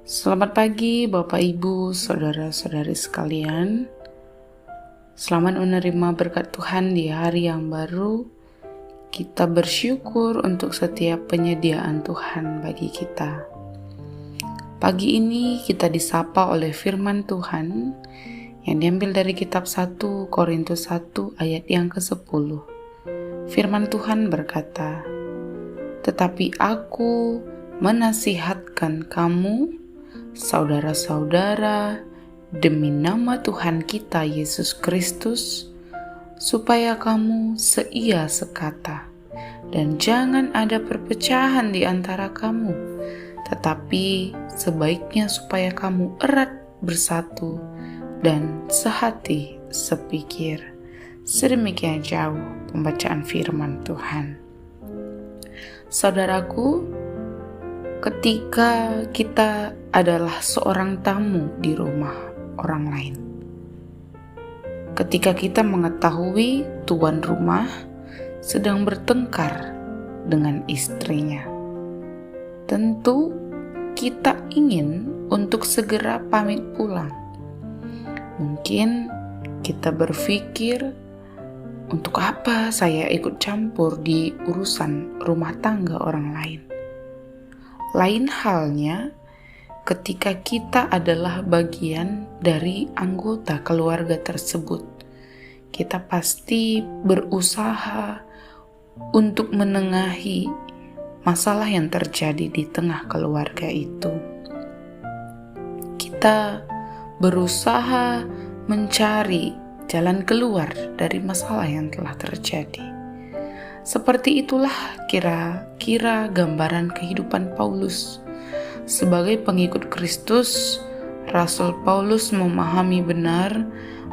Selamat pagi Bapak Ibu, Saudara-saudari sekalian. Selamat menerima berkat Tuhan di hari yang baru. Kita bersyukur untuk setiap penyediaan Tuhan bagi kita. Pagi ini kita disapa oleh firman Tuhan yang diambil dari kitab 1 Korintus 1 ayat yang ke-10. Firman Tuhan berkata, "Tetapi aku menasihatkan kamu, saudara-saudara, demi nama Tuhan kita Yesus Kristus, supaya kamu seia sekata, dan jangan ada perpecahan di antara kamu, tetapi sebaiknya supaya kamu erat bersatu dan sehati sepikir." Sedemikian jauh pembacaan firman Tuhan. Saudaraku, ketika kita adalah seorang tamu di rumah orang lain, ketika kita mengetahui tuan rumah sedang bertengkar dengan istrinya, tentu kita ingin untuk segera pamit pulang. Mungkin kita berpikir, untuk apa saya ikut campur di urusan rumah tangga orang lain? Lain halnya ketika kita adalah bagian dari anggota keluarga tersebut. Kita pasti berusaha untuk menengahi masalah yang terjadi di tengah keluarga itu. Kita berusaha mencari jalan keluar dari masalah yang telah terjadi. Seperti itulah kira-kira gambaran kehidupan Paulus. Sebagai pengikut Kristus, Rasul Paulus memahami benar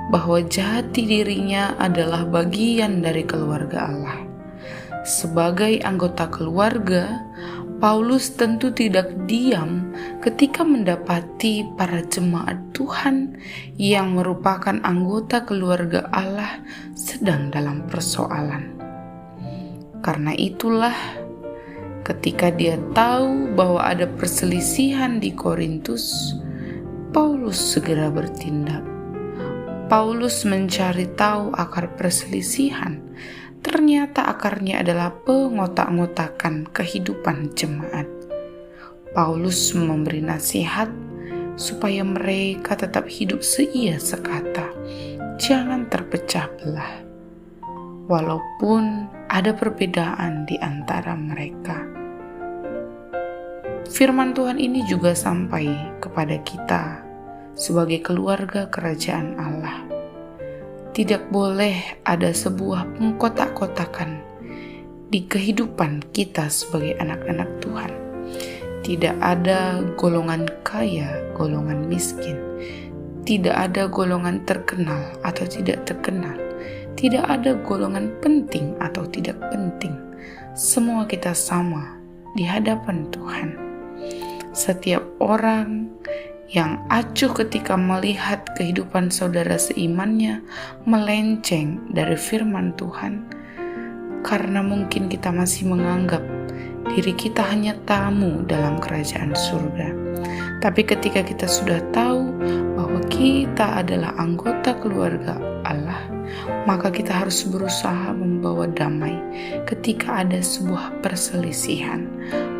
bahwa jati dirinya adalah bagian dari keluarga Allah. Sebagai anggota keluarga, Paulus tentu tidak diam ketika mendapati para jemaat Tuhan yang merupakan anggota keluarga Allah sedang dalam persoalan. Karena itulah, ketika dia tahu bahwa ada perselisihan di Korintus, Paulus segera bertindak. Paulus mencari tahu akar perselisihan. Ternyata akarnya adalah pengotak-ngotakan kehidupan jemaat. Paulus memberi nasihat supaya mereka tetap hidup seia sekata, jangan terpecah belah, walaupun ada perbedaan di antara mereka. Firman Tuhan ini juga sampai kepada kita sebagai keluarga kerajaan Allah. Tidak boleh ada sebuah pengkotak-kotakan di kehidupan kita sebagai anak-anak Tuhan. Tidak ada golongan kaya, golongan miskin. Tidak ada golongan terkenal atau tidak terkenal. Tidak ada golongan penting atau tidak penting. Semua kita sama di hadapan Tuhan. Setiap orang yang acuh ketika melihat kehidupan saudara seimannya melenceng dari firman Tuhan, karena mungkin kita masih menganggap diri kita hanya tamu dalam kerajaan surga. Tapi ketika kita sudah tahu bahwa kita adalah anggota keluarga Allah, maka kita harus berusaha membawa damai ketika ada sebuah perselisihan.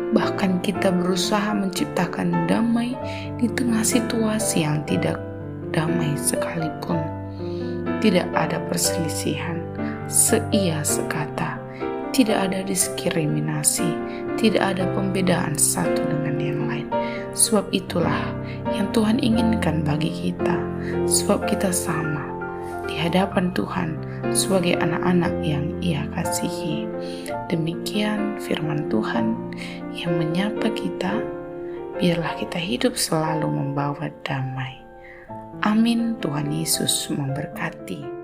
Bahkan kita berusaha menciptakan damai di tengah situasi yang tidak damai sekalipun. Tidak ada perselisihan, seia sekata, tidak ada diskriminasi, tidak ada pembedaan satu dengan yang lain. Sebab itulah yang Tuhan inginkan bagi kita, sebab kita sama di hadapan Tuhan sebagai anak-anak yang Ia kasihi. Demikian firman Tuhan yang menyapa kita, biarlah kita hidup selalu membawa damai. Amin. Tuhan Yesus memberkati.